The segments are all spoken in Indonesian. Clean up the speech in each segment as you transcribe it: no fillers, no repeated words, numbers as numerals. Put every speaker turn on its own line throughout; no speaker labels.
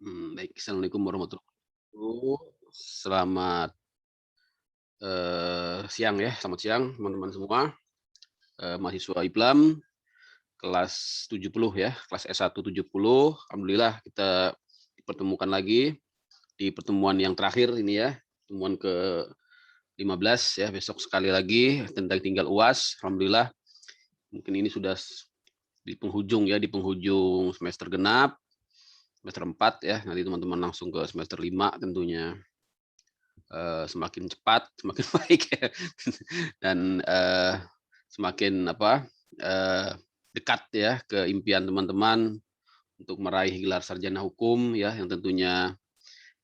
Baik. Assalamualaikum warahmatullahi wabarakatuh. Selamat, siang ya, selamat siang teman-teman semua, mahasiswa IPLAM kelas 70 ya, kelas S1 70. Alhamdulillah kita dipertemukan lagi di pertemuan yang terakhir ini ya, pertemuan ke-15 ya, besok sekali lagi tentang tinggal UAS. Alhamdulillah mungkin ini sudah di penghujung ya, di penghujung semester genap, semester 4 ya, nanti teman-teman langsung ke semester 5 tentunya. Semakin cepat, semakin baik ya. Dan, semakin apa, dekat ya ke impian teman-teman untuk meraih gelar sarjana hukum ya, yang tentunya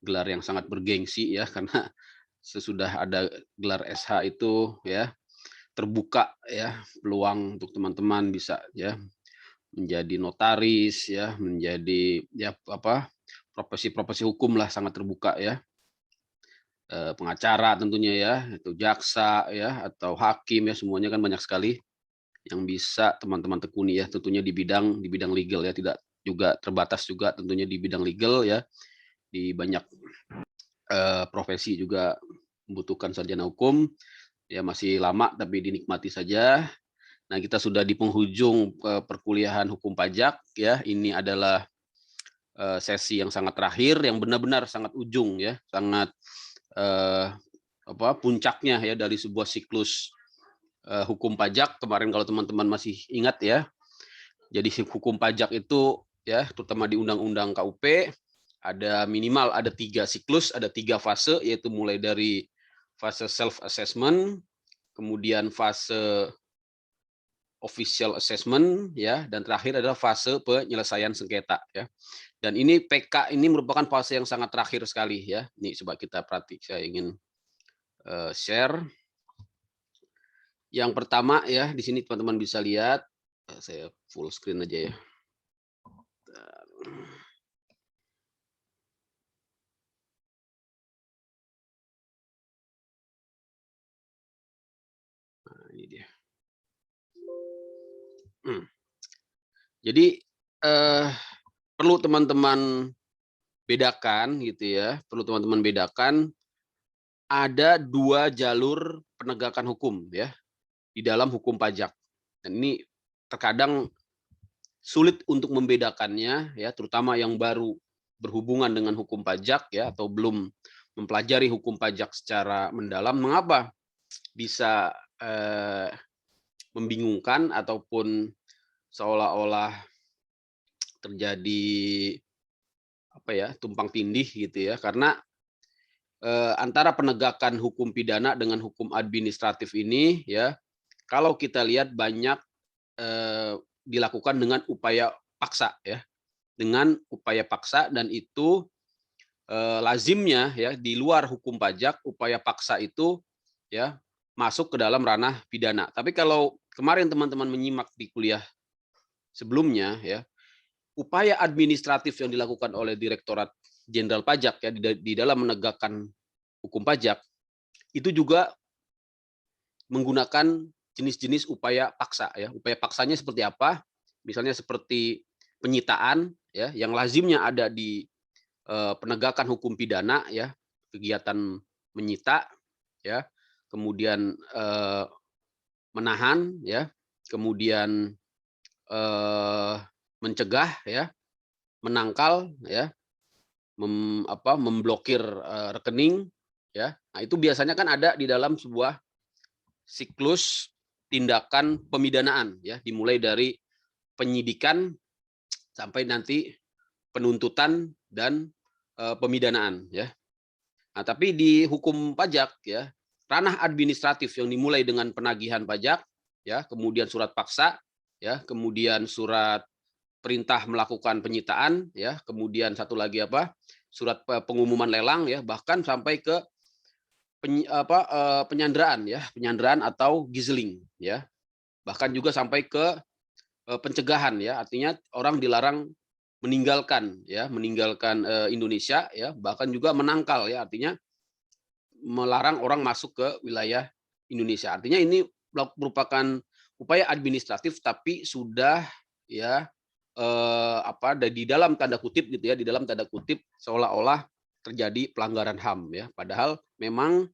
gelar yang sangat bergengsi ya, karena sesudah ada gelar SH itu ya, terbuka ya peluang untuk teman-teman bisa ya menjadi notaris ya, menjadi ya apa, profesi-profesi hukum lah sangat terbuka ya. Pengacara tentunya ya, itu jaksa ya, atau hakim ya, semuanya kan banyak sekali yang bisa teman-teman tekuni ya, tentunya di bidang legal ya, tidak juga terbatas juga tentunya di bidang legal ya, di banyak, profesi juga membutuhkan sarjana hukum, ya masih lama tapi dinikmati saja. Nah, kita sudah di penghujung, perkuliahan hukum pajak ya, ini adalah, sesi yang sangat terakhir, yang benar-benar sangat ujung ya, sangat, eee, puncaknya ya dari sebuah siklus, hukum pajak. Kemarin kalau teman-teman masih ingat ya, jadi hukum pajak itu ya terutama di undang-undang KUP ada minimal ada 3 siklus, ada 3 fase, yaitu mulai dari fase self assessment, kemudian fase official assessment ya, dan terakhir adalah fase penyelesaian sengketa ya. Dan ini PK ini merupakan fase yang sangat terakhir sekali ya. Ini coba kita saya ingin, share. Yang pertama ya, di sini teman-teman bisa lihat, saya full screen aja ya. Nah, ini dia. Mmm. Jadi, eee, perlu teman-teman bedakan gitu ya, perlu teman-teman bedakan ada 2 jalur penegakan hukum ya, di dalam hukum pajak. Dan ini terkadang sulit untuk membedakannya ya, terutama yang baru berhubungan dengan hukum pajak ya, atau belum mempelajari hukum pajak secara mendalam. Mengapa bisa, membingungkan ataupun seolah-olah terjadi apa ya, tumpang tindih gitu ya, karena, antara penegakan hukum pidana dengan hukum administratif ini ya, kalau kita lihat banyak, dilakukan dengan upaya paksa ya, dengan upaya paksa, dan itu, lazimnya ya di luar hukum pajak, upaya paksa itu ya masuk ke dalam ranah pidana. Tapi kalau kemarin teman-teman menyimak di kuliah sebelumnya ya, upaya administratif yang dilakukan oleh Direktorat Jenderal Pajak ya di dalam menegakkan hukum pajak, itu juga menggunakan jenis-jenis upaya paksa ya. Upaya paksanya seperti apa? Misalnya seperti penyitaan ya, yang lazimnya ada di, penegakan hukum pidana ya, kegiatan menyita ya, kemudian, menahan ya, kemudian, mencegah ya, menangkal ya, memblokir, rekening ya. Nah, itu biasanya kan ada di dalam sebuah siklus tindakan pemidanaan ya, dimulai dari penyidikan sampai nanti penuntutan dan, pemidanaan ya. Nah, tapi di hukum pajak ya, ranah administratif yang dimulai dengan penagihan pajak ya, kemudian surat paksa ya, kemudian surat perintah melakukan penyitaan ya, kemudian satu lagi apa, surat pengumuman lelang ya, bahkan sampai ke penyanderaan ya, penyanderaan atau gizling ya. Bahkan juga sampai ke, pencegahan ya, artinya orang dilarang meninggalkan ya, meninggalkan, Indonesia ya, bahkan juga menangkal ya, artinya melarang orang masuk ke wilayah Indonesia. Artinya ini merupakan upaya administratif tapi sudah ya di dalam tanda kutip gitu ya, di dalam tanda kutip seolah-olah terjadi pelanggaran HAM ya. Padahal memang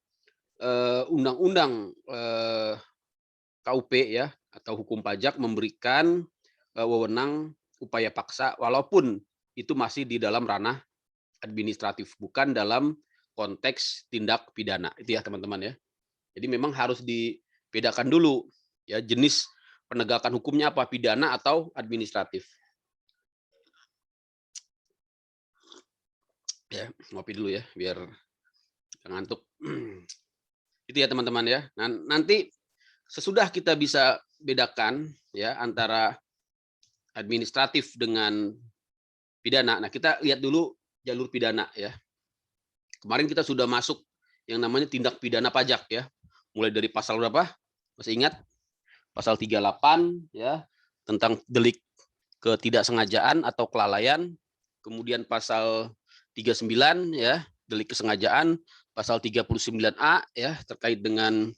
undang-undang KUP ya atau hukum pajak memberikan wewenang upaya paksa walaupun itu masih di dalam ranah administratif, bukan dalam konteks tindak pidana. Itu ya teman-teman ya. Jadi memang harus dibedakan dulu ya jenis penegakan hukumnya apa, pidana atau administratif. Ya, ngopi dulu ya biar ngantuk. Itu ya teman-teman ya. Nah, nanti sesudah kita bisa bedakan ya antara administratif dengan pidana. Nah, kita lihat dulu jalur pidana ya. Kemarin kita sudah masuk yang namanya tindak pidana pajak ya. Mulai dari pasal berapa? Masih ingat? Pasal 38 ya, tentang delik ketidaksengajaan atau kelalaian. Kemudian pasal 39 ya, delik kesengajaan, pasal 39A ya terkait dengan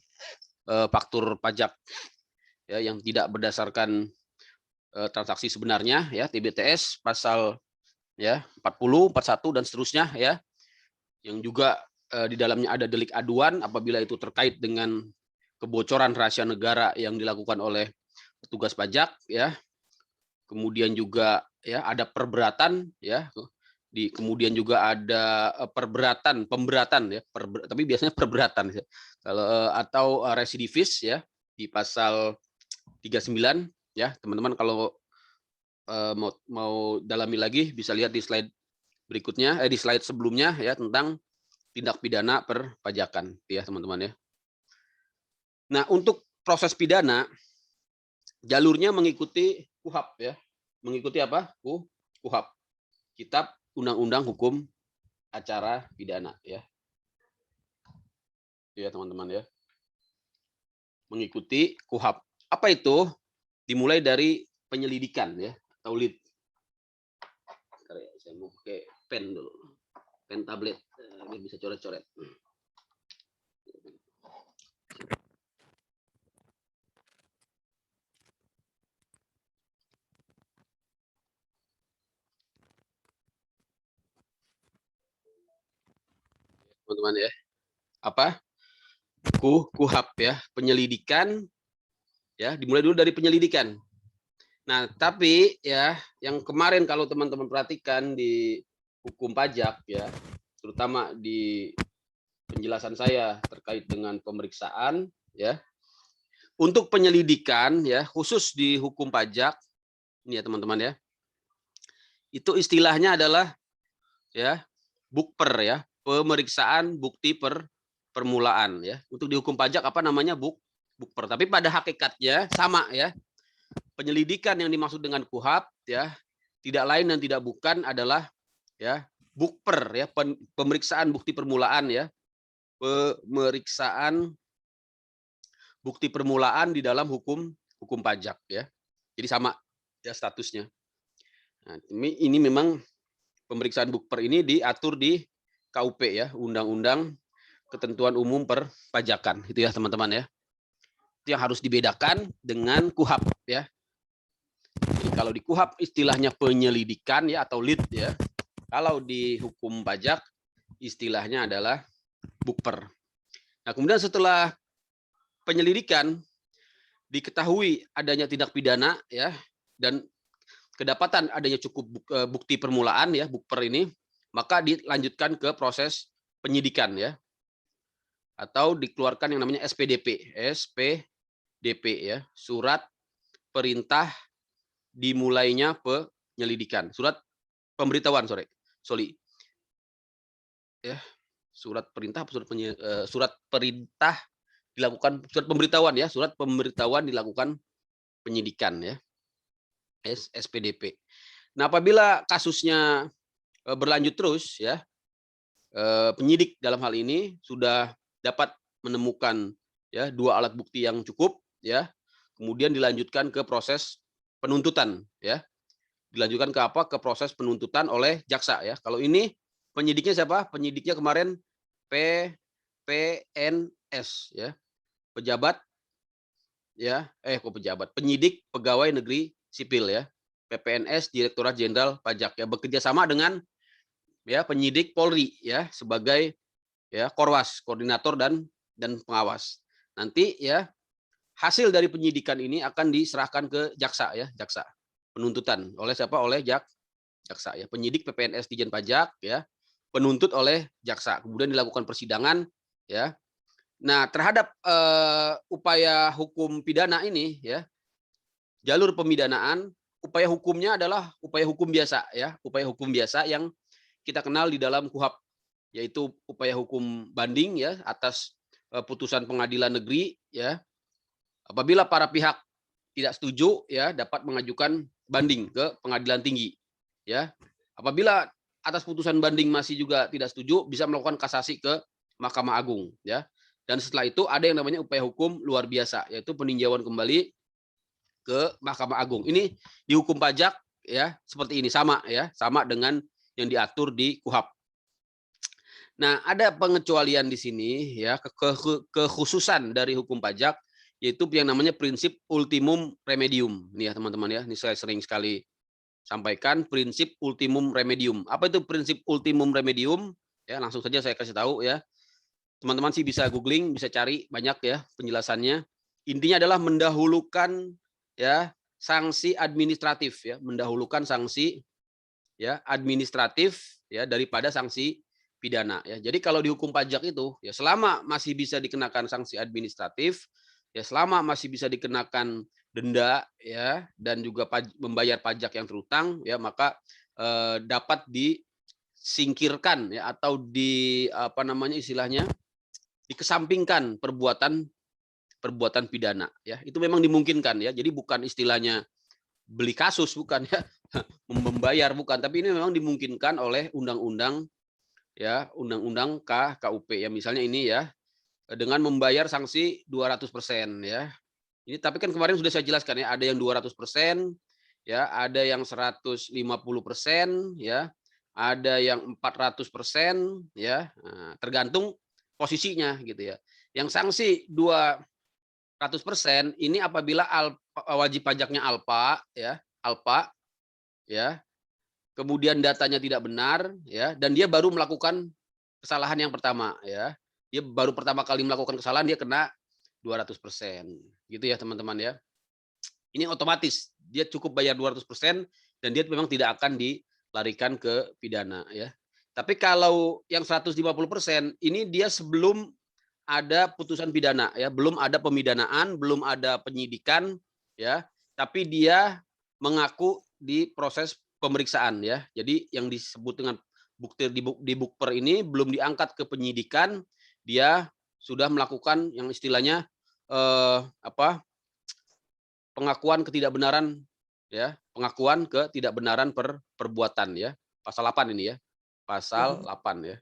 faktur pajak ya yang tidak berdasarkan transaksi sebenarnya ya, TBTS, pasal ya 40, 41 dan seterusnya ya. Yang juga di dalamnya ada delik aduan apabila itu terkait dengan kebocoran rahasia negara yang dilakukan oleh petugas pajak ya. Kemudian juga ya ada perberatan ya. Kemudian juga ada pemberatan ya, tapi biasanya perberatan ya. Kalau atau residivis ya di pasal 39 ya, teman-teman kalau mau dalami lagi bisa lihat di slide berikutnya, di slide sebelumnya ya tentang tindak pidana perpajakan ya teman-teman ya. Nah, untuk proses pidana jalurnya mengikuti KUHP ya. Mengikuti apa? KUHP. Kitab Undang-Undang Hukum Acara Pidana ya. Ya teman-teman ya. Mengikuti KUHP. Apa itu? Dimulai dari penyelidikan ya atau lead. Saya mau pakai pen dulu. Pen tablet biar bisa coret-coret. Teman-teman ya. Apa? KUHP ya, penyelidikan ya, dimulai dulu dari penyelidikan. Nah, tapi ya yang kemarin kalau teman-teman perhatikan di hukum pajak ya, terutama di penjelasan saya terkait dengan pemeriksaan ya. Untuk penyelidikan ya, khusus di hukum pajak ini ya teman-teman ya. Itu istilahnya adalah ya bukper ya, pemeriksaan bukti permulaan ya. Untuk di hukum pajak apa namanya bukper. Tapi pada hakikatnya sama ya. Penyelidikan yang dimaksud dengan KUHP ya tidak lain dan tidak bukan adalah ya bukper ya, pemeriksaan bukti permulaan ya. Pemeriksaan bukti permulaan di dalam hukum pajak ya. Jadi sama ya statusnya. Nah, ini memang pemeriksaan bukper ini diatur di KUP ya, Undang-Undang Ketentuan Umum Perpajakan. Itu ya teman-teman ya. Itu yang harus dibedakan dengan KUHP ya. Jadi kalau di KUHP istilahnya penyelidikan ya atau lead ya. Kalau di hukum pajak istilahnya adalah bukper. Nah, kemudian setelah penyelidikan diketahui adanya tindak pidana ya dan kedapatan adanya cukup bukti permulaan ya, bukper ini, maka dilanjutkan ke proses penyidikan ya. Atau dikeluarkan yang namanya SPDP ya, surat perintah dimulainya penyelidikan. Surat pemberitahuan, ya, surat perintah surat perintah dilakukan, surat pemberitahuan ya, surat pemberitahuan dilakukan penyidikan ya. SPDP. Nah, apabila kasusnya berlanjut terus ya, penyidik dalam hal ini sudah dapat menemukan ya 2 alat bukti yang cukup ya, kemudian dilanjutkan ke proses penuntutan ya. Dilanjutkan ke apa? Ke proses penuntutan oleh jaksa ya. Kalau ini penyidiknya siapa? Penyidiknya kemarin PNS ya. Pejabat ya, penyidik pegawai negeri sipil ya, PPNS Direktorat Jenderal Pajak ya, bekerja sama dengan ya penyidik Polri ya sebagai ya Korwas, koordinator dan pengawas. Nanti ya hasil dari penyidikan ini akan diserahkan ke jaksa ya, jaksa penuntutan oleh siapa? Oleh jaksa ya, penyidik PPNS Dijen Pajak ya, penuntut oleh jaksa. Kemudian dilakukan persidangan ya. Nah, terhadap upaya hukum pidana ini ya, jalur pemidanaan, upaya hukumnya adalah upaya hukum biasa ya, upaya hukum biasa yang kita kenal di dalam KUHP, yaitu upaya hukum banding ya atas putusan pengadilan negeri ya. Apabila para pihak tidak setuju ya dapat mengajukan banding ke pengadilan tinggi ya. Apabila atas putusan banding masih juga tidak setuju bisa melakukan kasasi ke Mahkamah Agung ya. Dan setelah itu ada yang namanya upaya hukum luar biasa yaitu peninjauan kembali ke Mahkamah Agung. Ini di hukum pajak ya seperti ini sama ya, sama dengan yang diatur di KUHP. Nah, ada pengecualian di sini ya, kekhususan dari hukum pajak yaitu yang namanya prinsip ultimum remedium. Nih ya teman-teman ya, ini saya sering sekali sampaikan prinsip ultimum remedium. Apa itu prinsip ultimum remedium? Ya, langsung saja saya kasih tahu ya. Teman-teman sih bisa googling, bisa cari banyak ya penjelasannya. Intinya adalah mendahulukan ya sanksi administratif ya, mendahulukan sanksi ya administratif ya daripada sanksi pidana ya. Jadi kalau di hukum pajak itu ya selama masih bisa dikenakan sanksi administratif ya, selama masih bisa dikenakan denda ya dan juga membayar pajak yang terutang ya, maka dapat disingkirkan ya atau di apa namanya istilahnya dikesampingkan perbuatan pidana ya. Itu memang dimungkinkan ya. Jadi bukan istilahnya beli kasus bukan ya, membayar bukan, tapi ini memang dimungkinkan oleh undang-undang ya, undang-undang KUP ya, misalnya ini ya, dengan membayar sanksi 200% ya. Ini tapi kan kemarin sudah saya jelaskan ya, ada yang 200% ya, ada yang 150% ya, ada yang 400% ya. Nah, tergantung posisinya gitu ya. Yang sanksi 200% ini apabila wajib pajaknya alpa ya, kemudian datanya tidak benar ya, dan dia baru melakukan kesalahan yang pertama ya. Dia baru pertama kali melakukan kesalahan dia kena 200%. Gitu ya teman-teman ya. Ini otomatis dia cukup bayar 200% dan dia memang tidak akan dilarikan ke pidana ya. Tapi kalau yang 150% ini dia sebelum ada putusan pidana ya, belum ada pemidanaan, belum ada penyidikan ya, tapi dia mengaku di proses pemeriksaan ya. Jadi yang disebut dengan bukti di bukper ini belum diangkat ke penyidikan, dia sudah melakukan yang istilahnya pengakuan ketidakbenaran ya, pengakuan ketidakbenaran perbuatan ya. Pasal 8 ini ya. Pasal 8 ya.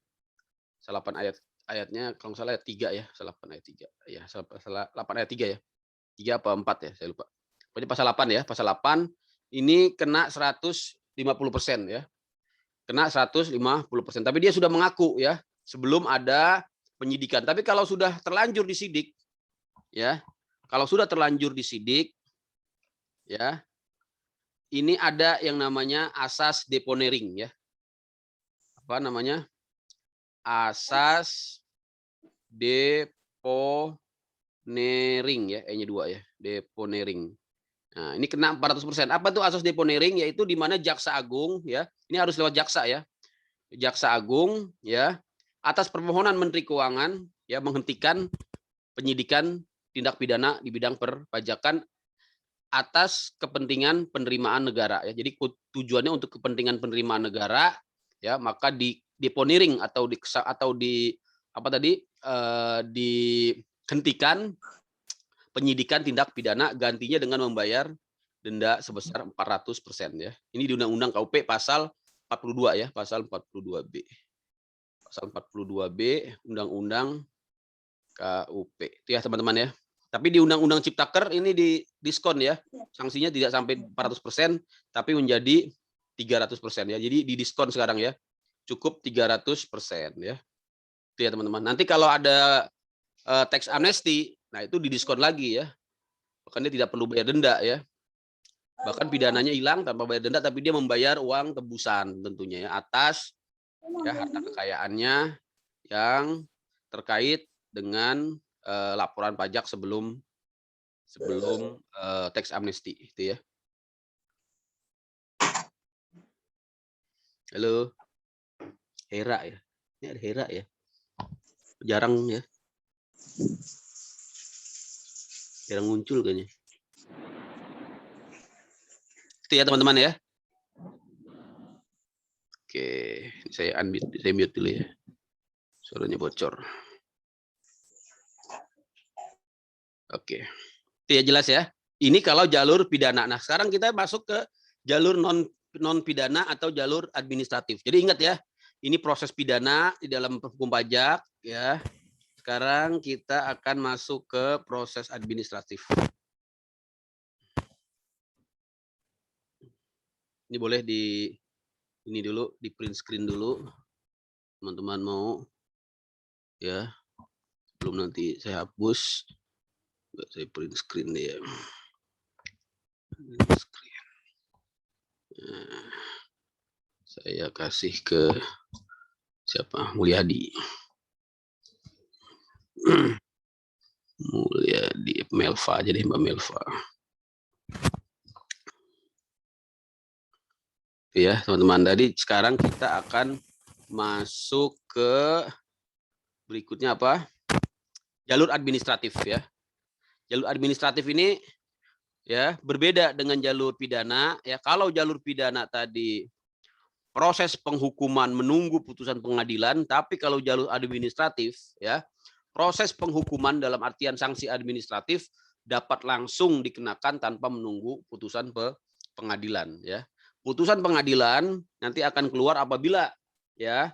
Pasal 8 ayatnya kalau salah ayat 3 ya, pasal 8 ayat 3. Ya, pasal 8 ayat 3 ya. 3 apa 4 ya, saya lupa. Pokoknya pasal 8 ya, pasal 8 ini kena 150% ya. Kena 150%. Tapi dia sudah mengaku ya, sebelum ada penyidikan. Tapi kalau sudah terlanjur disidik ya, kalau sudah terlanjur disidik ya, ini ada yang namanya asas deponering ya. Apa namanya? Asas deponering ya, E-nya 2 ya, deponering. Nah, ini kena 400%. Apa tuh asas deponering? Yaitu di mana jaksa agung ya, ini harus lewat jaksa ya. Jaksa agung ya, atas permohonan Menteri Keuangan ya menghentikan penyidikan tindak pidana di bidang perpajakan atas kepentingan penerimaan negara ya. Jadi tujuannya untuk kepentingan penerimaan negara ya, maka diponiring atau di apa tadi dihentikan penyidikan tindak pidana, gantinya dengan membayar denda sebesar 400% ya. Ini di Undang-Undang KUP pasal 42 ya, pasal 42B. Pasal 42B Undang-Undang KUP. Itu ya teman-teman ya. Tapi di Undang-Undang Ciptaker ini di diskon ya. Sanksinya tidak sampai 400%, tapi menjadi 300% ya. Jadi di diskon sekarang ya. Cukup 300% ya. Itu ya teman-teman. Nanti kalau ada tax amnesty, nah itu didiskon lagi ya. Bahkan dia tidak perlu bayar denda ya. Bahkan pidananya hilang tanpa bayar denda, tapi dia membayar uang tebusan tentunya ya atas ya harta kekayaannya yang terkait dengan laporan pajak sebelum tax amnesty itu ya. Halo, Hera ya. Ini ada Hera ya. Jarang ya. Jarang muncul kayaknya. Itu ya teman-teman ya. Oke, saya unmute, saya mute dulu ya. Suaranya bocor. Oke. Itu ya jelas ya. Ini kalau jalur pidana. Nah, sekarang kita masuk ke jalur non pidana atau jalur administratif. Jadi ingat ya, ini proses pidana di dalam hukum pajak ya. Sekarang kita akan masuk ke proses administratif. Ini boleh ini dulu, di print screen dulu. Teman-teman mau ya, sebelum nanti saya hapus. Saya print screen dia. Nah, saya kasih ke siapa? Mulyadi. Mulyadi Melva, jadi Mbak Melva. Ya, teman-teman. Tadi sekarang kita akan masuk ke berikutnya apa? Jalur administratif ya. Jalur administratif ini ya berbeda dengan jalur pidana ya. Kalau jalur pidana tadi proses penghukuman menunggu putusan pengadilan, tapi kalau jalur administratif ya proses penghukuman dalam artian sanksi administratif dapat langsung dikenakan tanpa menunggu putusan pengadilan ya. Putusan pengadilan nanti akan keluar apabila ya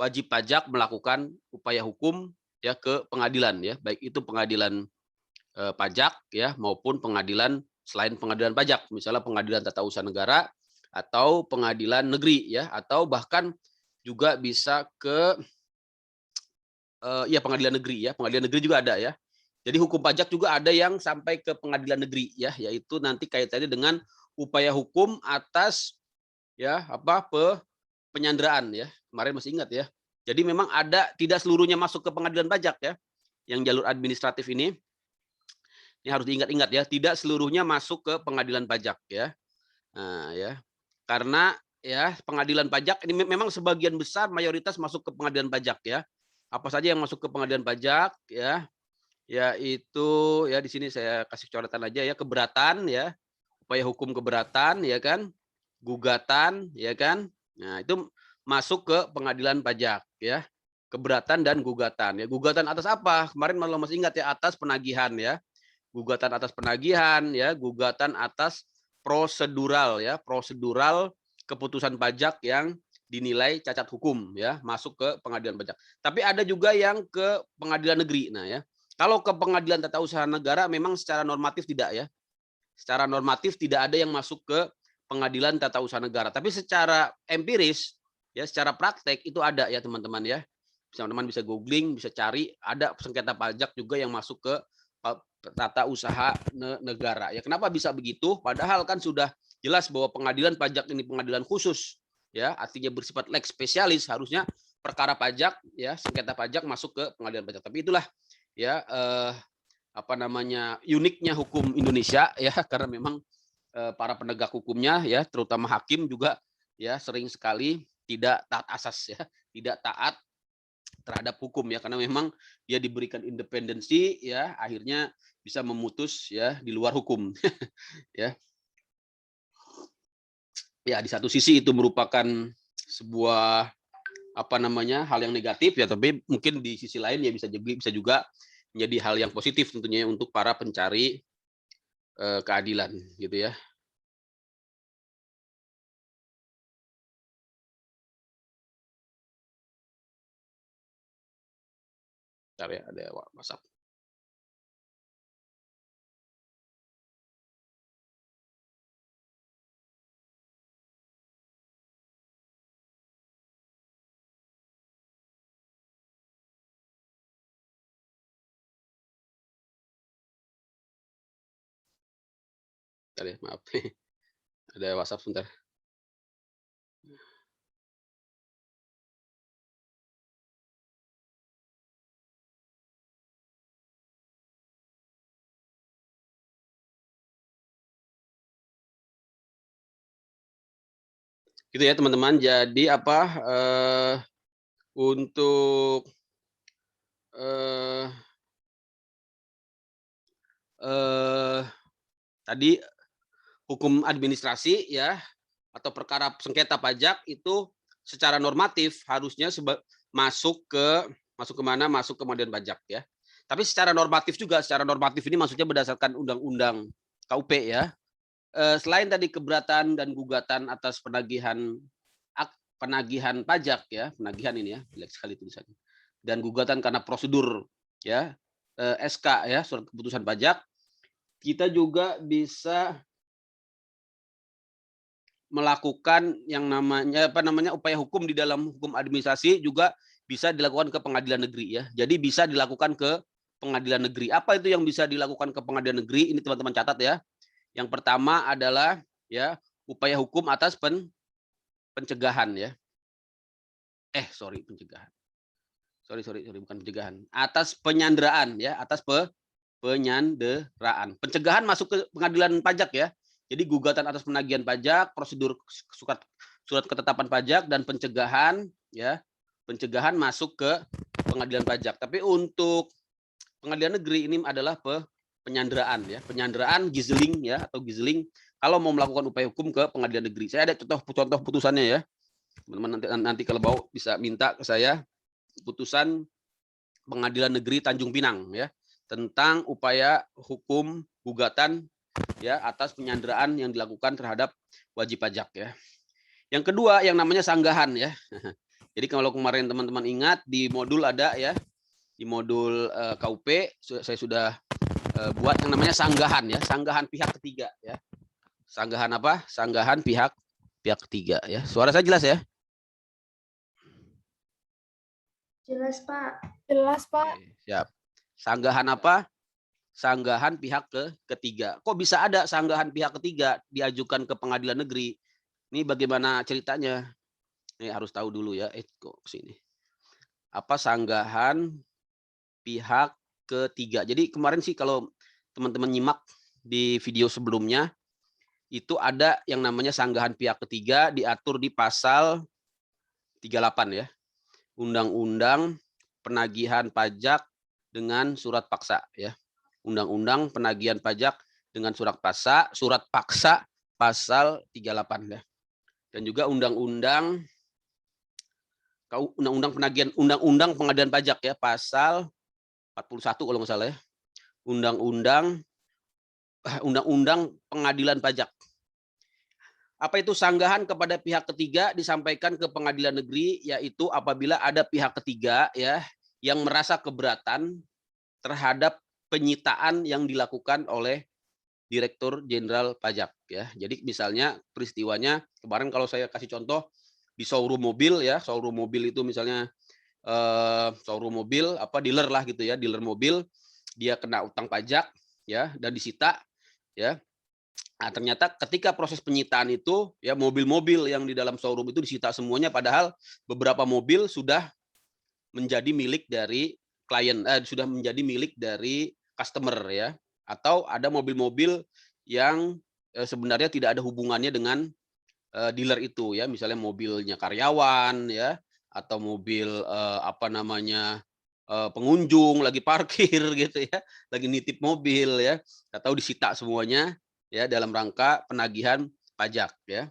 wajib pajak melakukan upaya hukum ya ke pengadilan ya, baik itu pengadilan pajak ya maupun pengadilan selain pengadilan pajak, misalnya pengadilan tata usaha negara atau pengadilan negeri ya, atau bahkan juga bisa ke ya pengadilan negeri ya, pengadilan negeri juga ada ya. Jadi hukum pajak juga ada yang sampai ke pengadilan negeri ya, yaitu nanti kaitannya dengan upaya hukum atas ya penyanderaan ya. Kemarin masih ingat ya. Jadi memang ada, tidak seluruhnya masuk ke pengadilan pajak ya. Yang jalur administratif ini harus diingat-ingat ya, tidak seluruhnya masuk ke pengadilan pajak ya. Nah, ya. Karena ya pengadilan pajak ini memang sebagian besar mayoritas masuk ke pengadilan pajak ya. Apa saja yang masuk ke pengadilan pajak ya? Yaitu ya di sini saya kasih coretan aja ya, keberatan ya, upaya hukum keberatan ya kan, gugatan ya kan. Nah, itu masuk ke pengadilan pajak ya. Keberatan dan gugatan ya. Gugatan atas apa? Kemarin malah masih ingat ya, atas penagihan ya. Gugatan atas penagihan ya, gugatan atas prosedural ya, prosedural keputusan pajak yang dinilai cacat hukum ya, masuk ke pengadilan pajak. Tapi ada juga yang ke pengadilan negeri. Nah ya, kalau ke pengadilan tata usaha negara memang secara normatif tidak ya. Secara normatif tidak ada yang masuk ke pengadilan tata usaha negara. Tapi secara empiris ya, secara praktek itu ada ya teman-teman ya. Teman-teman bisa googling, bisa cari, ada sengketa pajak juga yang masuk ke tata usaha negara. Ya kenapa bisa begitu? Padahal kan sudah jelas bahwa pengadilan pajak ini pengadilan khusus ya, artinya bersifat lex spesialis, harusnya perkara pajak ya, sengketa pajak masuk ke pengadilan pajak. Tapi itulah ya apa namanya uniknya hukum Indonesia ya, karena memang para penegak hukumnya ya, terutama hakim juga ya sering sekali tidak taat asas ya, tidak taat terhadap hukum ya, karena memang dia diberikan independensi ya, akhirnya bisa memutus ya di luar hukum ya. Ya di satu sisi itu merupakan sebuah apa namanya hal yang negatif ya, tapi mungkin di sisi lain ya bisa juga menjadi hal yang positif tentunya untuk para pencari keadilan gitu ya. Bentar ya, ada WhatsApp. Bentar ya, maaf. Ada WhatsApp sebentar. Gitu ya teman-teman. Jadi apa untuk eh, eh, tadi hukum administrasi ya atau perkara sengketa pajak itu secara normatif harusnya masuk ke mana? Masuk ke Pengadilan Pajak ya. Tapi secara normatif juga, secara normatif ini maksudnya berdasarkan undang-undang KUP ya. Selain tadi keberatan dan gugatan atas penagihan pajak ya, penagihan ini ya, jelek sekali tulisannya. Dan gugatan karena prosedur ya, SK ya, surat keputusan pajak, kita juga bisa melakukan yang namanya upaya hukum di dalam hukum administrasi juga bisa dilakukan ke pengadilan negeri ya. Jadi bisa dilakukan ke pengadilan negeri. Apa itu yang bisa dilakukan ke pengadilan negeri? Ini teman-teman catat ya. Yang pertama adalah ya upaya hukum atas pencegahan ya. Pencegahan. Sorry, bukan pencegahan. Atas penyanderaan ya, atas penyanderaan. Pencegahan masuk ke pengadilan pajak ya. Jadi gugatan atas penagihan pajak, prosedur surat ketetapan pajak dan pencegahan ya. Pencegahan masuk ke pengadilan pajak. Tapi untuk pengadilan negeri ini adalah penyanderaan ya. Penyanderaan giseling ya atau giseling kalau mau melakukan upaya hukum ke pengadilan negeri. Saya ada contoh putusannya ya. Teman-teman nanti kalau mau bisa minta ke saya putusan Pengadilan Negeri Tanjung Pinang ya tentang upaya hukum gugatan ya atas penyanderaan yang dilakukan terhadap wajib pajak ya. Yang kedua yang namanya sanggahan ya. Jadi kalau kemarin teman-teman ingat di modul ada ya, di modul KUP saya sudah buat yang namanya sanggahan ya, sanggahan pihak ketiga ya. Sanggahan apa? Sanggahan pihak ketiga ya. Suara saya jelas ya?
Jelas, Pak.
Jelas, Pak.
Oke, siap. Sanggahan apa? Sanggahan pihak ketiga. Kok bisa ada sanggahan pihak ketiga diajukan ke pengadilan negeri? Ini bagaimana ceritanya? Ini harus tahu dulu ya. Kok sini. Apa sanggahan pihak ketiga? Jadi kemarin sih kalau teman-teman nyimak di video sebelumnya, itu ada yang namanya sanggahan pihak ketiga diatur di pasal 38 ya. Undang-Undang Penagihan Pajak dengan Surat Paksa ya. Undang-Undang Penagihan Pajak dengan Surat Paksa pasal 38 ya. Dan juga Undang-Undang Pengadilan Pajak ya pasal 41 kalau nggak salah ya. Undang-Undang Pengadilan Pajak. Apa itu sanggahan kepada pihak ketiga disampaikan ke pengadilan negeri, yaitu apabila ada pihak ketiga ya yang merasa keberatan terhadap penyitaan yang dilakukan oleh Direktur Jenderal Pajak ya. Jadi misalnya peristiwanya kemarin kalau saya kasih contoh di showroom mobil ya, showroom mobil itu misalnya showroom mobil dealer lah gitu ya, dealer mobil dia kena utang pajak ya dan disita ya. Nah, ternyata ketika proses penyitaan itu ya mobil-mobil yang di dalam showroom itu disita semuanya, padahal beberapa mobil sudah menjadi milik dari klien, sudah menjadi milik dari customer ya, atau ada mobil-mobil yang sebenarnya tidak ada hubungannya dengan dealer itu ya, misalnya mobilnya karyawan ya, atau mobil pengunjung lagi parkir gitu ya, lagi nitip mobil ya, atau disita semuanya ya dalam rangka penagihan pajak ya.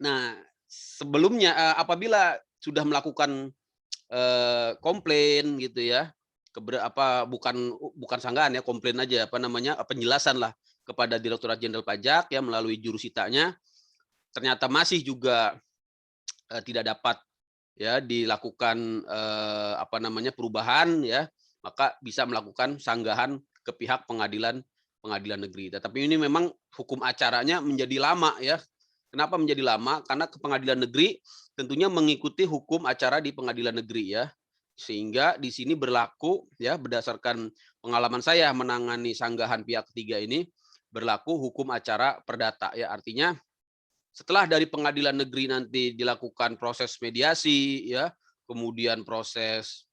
Nah, sebelumnya apabila sudah melakukan komplain gitu ya, bukan sanggahan ya, komplain aja penjelasan lah kepada Direktorat Jenderal Pajak ya melalui jurusitanya, ternyata masih juga tidak dapat ya dilakukan perubahan ya, maka bisa melakukan sanggahan ke pihak pengadilan negeri. Tetapi ini memang hukum acaranya menjadi lama ya. Kenapa menjadi lama? Karena ke pengadilan negeri tentunya mengikuti hukum acara di pengadilan negeri ya. Sehingga di sini berlaku ya berdasarkan pengalaman saya menangani sanggahan pihak ketiga ini, berlaku hukum acara perdata ya. Artinya setelah dari pengadilan negeri nanti dilakukan proses mediasi ya, kemudian proses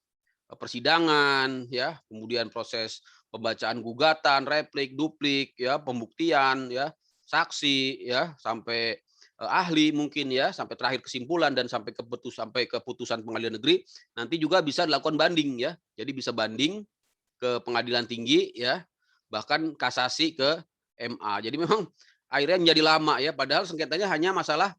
persidangan ya, kemudian proses pembacaan gugatan, replik, duplik ya, pembuktian ya, saksi ya, sampai ahli mungkin ya, sampai terakhir kesimpulan dan sampai keputusan pengadilan negeri, nanti juga bisa dilakukan banding ya. Jadi bisa banding ke pengadilan tinggi ya, bahkan kasasi ke MA. Jadi memang akhirnya menjadi lama ya, padahal sengketanya hanya masalah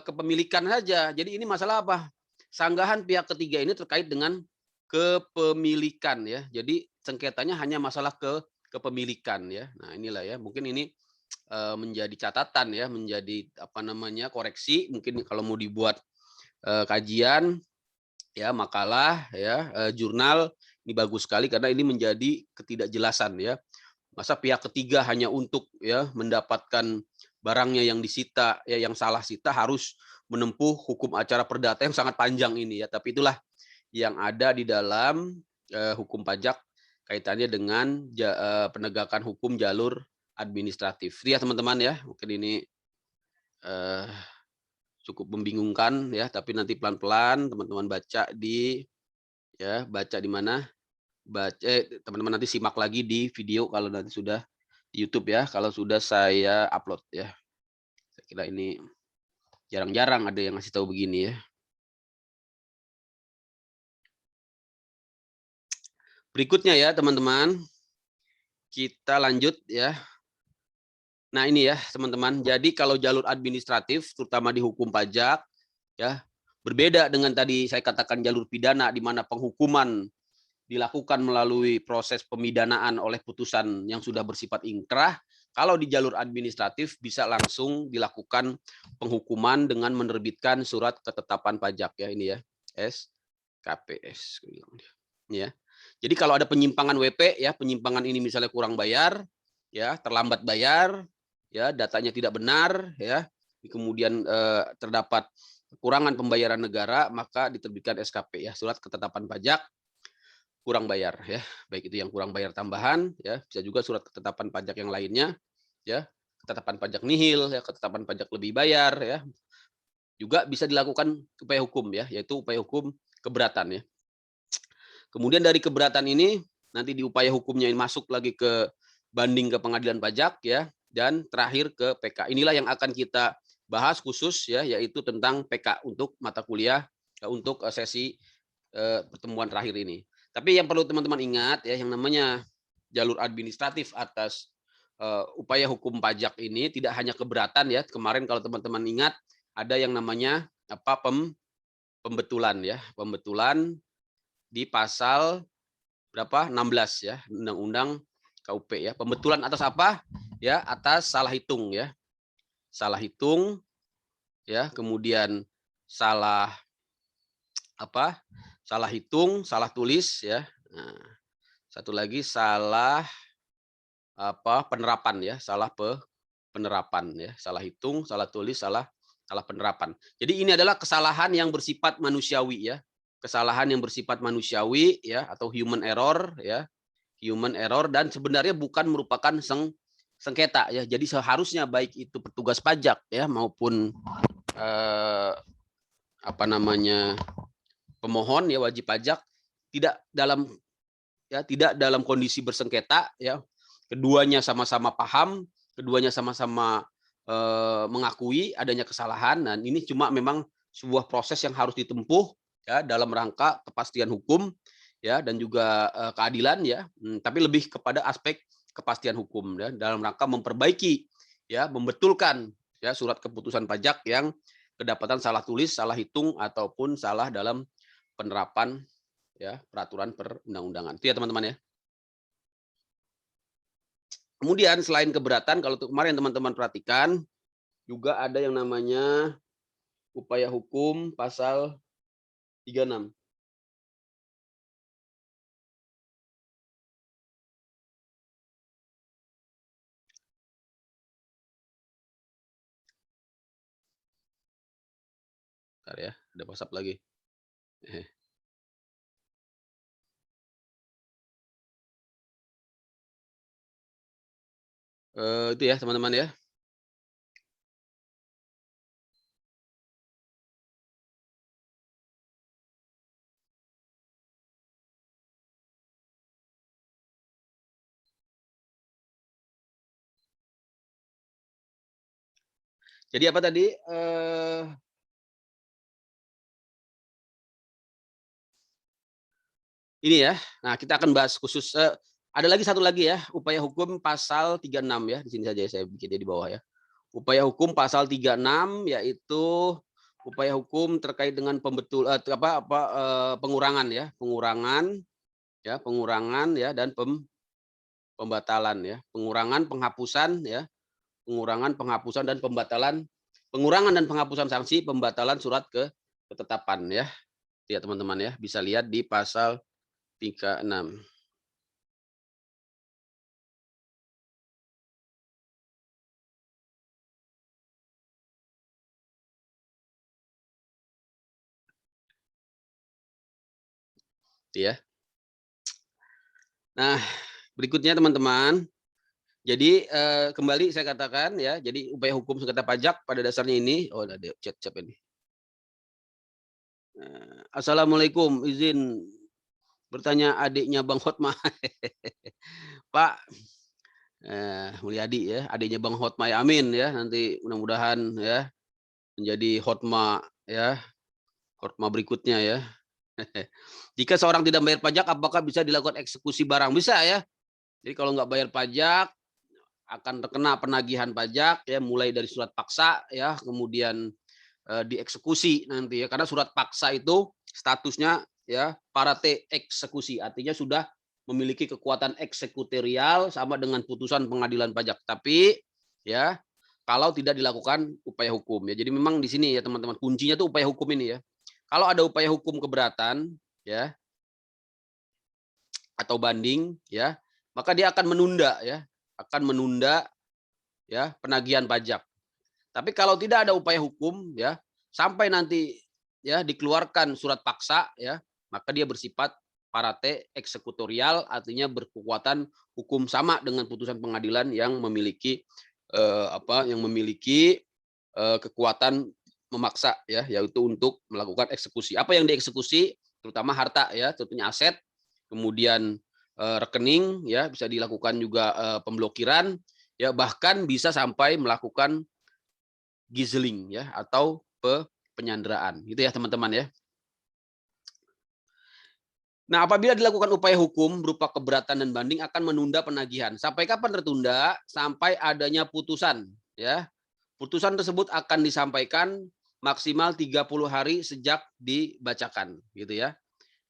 kepemilikan saja. Jadi ini masalah apa? Sanggahan pihak ketiga ini terkait dengan kepemilikan ya. Jadi sengketanya hanya masalah kepemilikan ya. Nah, inilah ya, mungkin ini menjadi catatan ya, menjadi apa namanya, koreksi mungkin kalau mau dibuat kajian ya, makalah ya, jurnal, ini bagus sekali karena ini menjadi ketidakjelasan ya. Masa pihak ketiga hanya untuk ya mendapatkan barangnya yang disita ya, yang salah sita harus menempuh hukum acara perdata yang sangat panjang ini ya. Tapi itulah yang ada di dalam hukum pajak kaitannya dengan penegakan hukum jalur administratif. Itu ya teman-teman ya. Mungkin ini eh, cukup membingungkan ya, tapi nanti pelan-pelan teman-teman baca baca di mana? Teman-teman nanti simak lagi di video kalau nanti sudah di YouTube ya, kalau sudah saya upload ya. Saya kira ini jarang-jarang ada yang ngasih tahu begini ya. Berikutnya ya teman-teman, kita lanjut ya. Nah ini ya teman-teman, jadi kalau jalur administratif terutama di hukum pajak ya, berbeda dengan tadi saya katakan jalur pidana di mana penghukuman dilakukan melalui proses pemidanaan oleh putusan yang sudah bersifat ingkrah. Kalau di jalur administratif bisa langsung dilakukan penghukuman dengan menerbitkan surat ketetapan pajak ya, ini ya, SKPS ya. Jadi kalau ada penyimpangan WP ya, penyimpangan ini misalnya kurang bayar ya, terlambat bayar ya, datanya tidak benar ya, kemudian terdapat kekurangan pembayaran negara, maka diterbitkan SKP ya, surat ketetapan pajak kurang bayar ya, baik itu yang kurang bayar tambahan ya, bisa juga surat ketetapan pajak yang lainnya ya, ketetapan pajak nihil ya, ketetapan pajak lebih bayar ya, juga bisa dilakukan upaya hukum ya, yaitu upaya hukum keberatan ya. Kemudian dari keberatan ini nanti di upaya hukumnya ini masuk lagi ke banding ke pengadilan pajak ya, dan terakhir ke PK. Inilah yang akan kita bahas khusus ya, yaitu tentang PK untuk mata kuliah untuk sesi pertemuan terakhir ini. Tapi yang perlu teman-teman ingat ya, yang namanya jalur administratif atas upaya hukum pajak ini tidak hanya keberatan ya. Kemarin kalau teman-teman ingat ada yang namanya apa pembetulan ya, pembetulan di pasal berapa? 16 ya, Undang-Undang KUP ya. Pembetulan atas apa? Ya, atas salah hitung ya. Salah hitung ya, kemudian salah apa? Salah hitung, salah tulis ya. Nah, satu lagi salah penerapan ya, salah penerapan ya, salah hitung, salah tulis, salah salah penerapan. Jadi ini adalah kesalahan yang bersifat manusiawi ya. Kesalahan yang bersifat manusiawi ya, atau human error ya. Human error, dan sebenarnya bukan merupakan sengketa ya. Jadi seharusnya baik itu petugas pajak ya maupun apa namanya pemohon ya, wajib pajak tidak dalam kondisi bersengketa ya. Keduanya sama-sama paham, keduanya sama-sama mengakui adanya kesalahan, dan ini cuma memang sebuah proses yang harus ditempuh ya dalam rangka kepastian hukum ya, dan juga keadilan ya, tapi lebih kepada aspek kepastian hukum ya, dalam rangka memperbaiki ya, membetulkan ya surat keputusan pajak yang kedapatan salah tulis, salah hitung ataupun salah dalam penerapan ya peraturan perundang-undangan. Itu ya teman-teman ya. Kemudian selain keberatan, kalau kemarin teman-teman perhatikan juga ada yang namanya upaya hukum pasal 36. Bentar ya, ada WhatsApp lagi. Itu ya teman-teman ya. Jadi apa tadi? Ini ya. Nah, kita akan bahas khusus ada lagi satu lagi ya, upaya hukum pasal 36 ya. Di sini saja saya bikin di bawah ya. Upaya hukum pasal 36 yaitu upaya hukum terkait dengan pengurangan ya, pengurangan ya dan pembatalan ya. Pengurangan, penghapusan dan pembatalan, pengurangan dan penghapusan sanksi pembatalan surat ketetapan ya. Ya teman-teman ya, bisa lihat di pasal 36. Ya. Nah, berikutnya teman-teman. Jadi kembali saya katakan ya, jadi upaya hukum sengketa pajak pada dasarnya ini, oh ada chat ini. Assalamualaikum, izin bertanya adiknya Bang Hotma. Pak Mulyadi ya, adiknya Bang Hotma ya, amin ya, nanti mudah-mudahan ya menjadi Hotma ya, Hotma berikutnya ya. Jika seorang tidak bayar pajak, apakah bisa dilakukan eksekusi barang? Bisa ya. Jadi kalau nggak bayar pajak akan terkena penagihan pajak ya, mulai dari surat paksa ya, kemudian dieksekusi nanti ya, karena surat paksa itu statusnya ya parate eksekusi, artinya sudah memiliki kekuatan eksekutorial sama dengan putusan pengadilan pajak. Tapi ya kalau tidak dilakukan upaya hukum ya, jadi memang di sini ya teman-teman kuncinya tuh upaya hukum ini ya. Kalau ada upaya hukum keberatan ya atau banding ya, maka dia akan menunda ya penagihan pajak. Tapi kalau tidak ada upaya hukum ya, sampai nanti ya dikeluarkan surat paksa ya, maka dia bersifat parate eksekutorial, artinya berkekuatan hukum sama dengan putusan pengadilan yang memiliki kekuatan memaksa ya, yaitu untuk melakukan eksekusi. Apa yang dieksekusi? Terutama harta ya, tentunya aset, kemudian rekening ya, bisa dilakukan juga pemblokiran ya, bahkan bisa sampai melakukan gizling ya atau penyanderaan gitu ya teman-teman ya. Nah, apabila dilakukan upaya hukum berupa keberatan dan banding akan menunda penagihan. Sampai kapan tertunda? Sampai adanya putusan ya. Putusan tersebut akan disampaikan maksimal 30 hari sejak dibacakan gitu ya.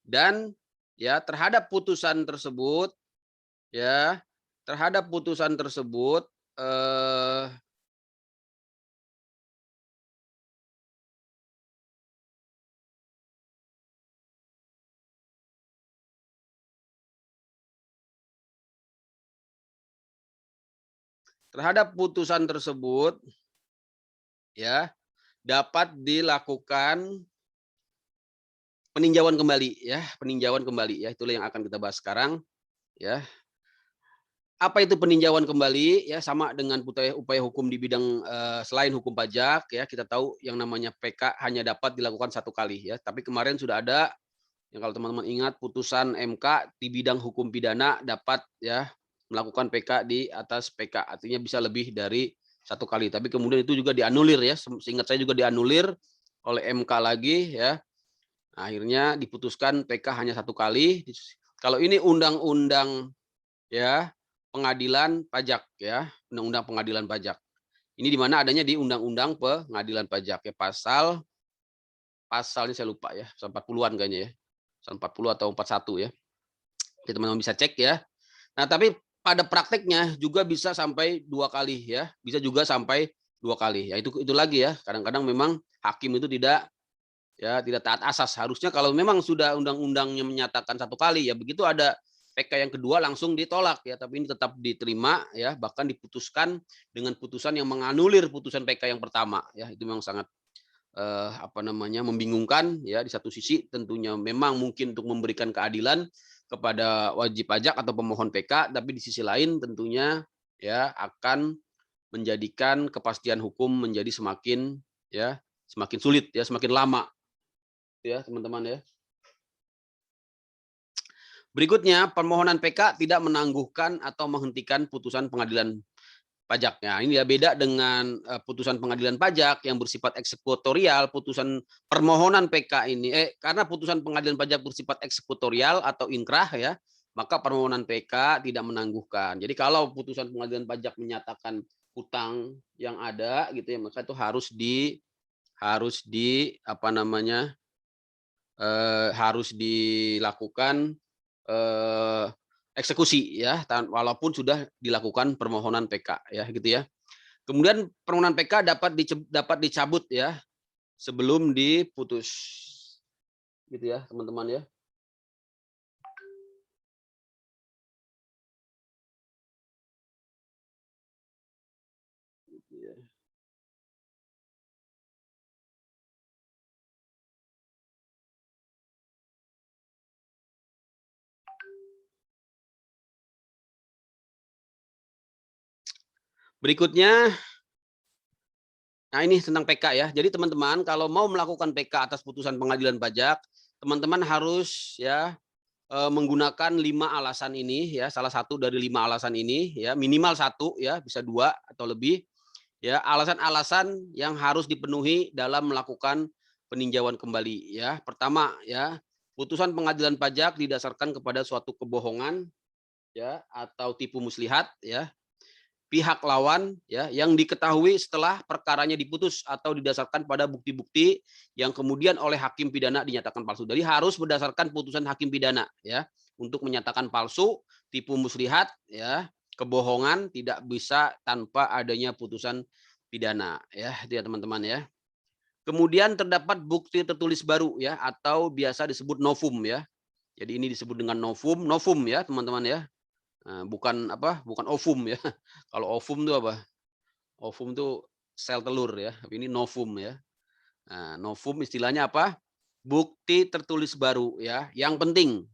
Dan ya terhadap putusan tersebut ya, terhadap putusan tersebut ya dapat dilakukan peninjauan kembali ya, itulah yang akan kita bahas sekarang ya. Apa itu peninjauan kembali ya, sama dengan upaya hukum di bidang selain hukum pajak ya, kita tahu yang namanya PK hanya dapat dilakukan satu kali ya, tapi kemarin sudah ada yang kalau teman-teman ingat putusan MK di bidang hukum pidana dapat ya melakukan PK di atas PK, artinya bisa lebih dari satu kali, tapi kemudian itu juga dianulir ya, seingat saya juga dianulir oleh MK lagi ya, akhirnya diputuskan PK hanya satu kali. Kalau ini undang-undang ya pengadilan pajak ya, undang-undang pengadilan pajak. Ini di mana adanya di undang-undang pengadilan pajak ya, pasalnya saya lupa ya, 40-an kayaknya ya. 40 atau 41 ya. Jadi teman-teman bisa cek ya. Nah, tapi pada prakteknya juga bisa sampai 2 kali ya, bisa juga sampai 2 kali. Ya itu lagi ya, kadang-kadang memang hakim itu tidak taat asas. Harusnya kalau memang sudah undang-undangnya menyatakan satu kali ya, begitu ada PK yang kedua langsung ditolak ya, tapi ini tetap diterima ya, bahkan diputuskan dengan putusan yang menganulir putusan PK yang pertama ya. Itu memang sangat membingungkan ya. Di satu sisi tentunya memang mungkin untuk memberikan keadilan kepada wajib pajak atau pemohon PK, tapi di sisi lain tentunya ya akan menjadikan kepastian hukum menjadi semakin sulit ya, semakin lama ya teman-teman ya. Berikutnya, permohonan PK tidak menangguhkan atau menghentikan putusan pengadilan pajak. Nah, ini ya beda dengan putusan pengadilan pajak yang bersifat eksekutorial. Putusan permohonan PK ini karena putusan pengadilan pajak bersifat eksekutorial atau inkrah ya, maka permohonan PK tidak menangguhkan. Jadi kalau putusan pengadilan pajak menyatakan hutang yang ada gitu ya, maka itu harus dilakukan eksekusi ya, walaupun sudah dilakukan permohonan PK ya gitu ya. Kemudian permohonan PK dapat dicabut ya sebelum diputus. Gitu ya, teman-teman ya. Gitu ya. Berikutnya, nah ini tentang PK ya. Jadi teman-teman kalau mau melakukan PK atas putusan pengadilan pajak, teman-teman harus ya menggunakan 5 alasan ini ya, salah satu dari 5 alasan ini ya, minimal 1 ya, bisa 2 atau lebih ya, alasan-alasan yang harus dipenuhi dalam melakukan peninjauan kembali ya. Pertama ya, putusan pengadilan pajak didasarkan kepada suatu kebohongan ya atau tipu muslihat ya. Pihak lawan ya yang diketahui setelah perkaranya diputus atau didasarkan pada bukti-bukti yang kemudian oleh hakim pidana dinyatakan palsu. Jadi harus berdasarkan putusan hakim pidana ya untuk menyatakan palsu, tipu muslihat ya, kebohongan tidak bisa tanpa adanya putusan pidana ya, itu ya teman-teman ya. Kemudian terdapat bukti tertulis baru ya atau biasa disebut novum ya. Jadi ini disebut dengan novum ya teman-teman ya. Bukan ovum ya. Kalau ovum itu apa? Ovum itu sel telur ya, tapi ini novum ya. Nah, novum istilahnya apa? Bukti tertulis baru ya, yang penting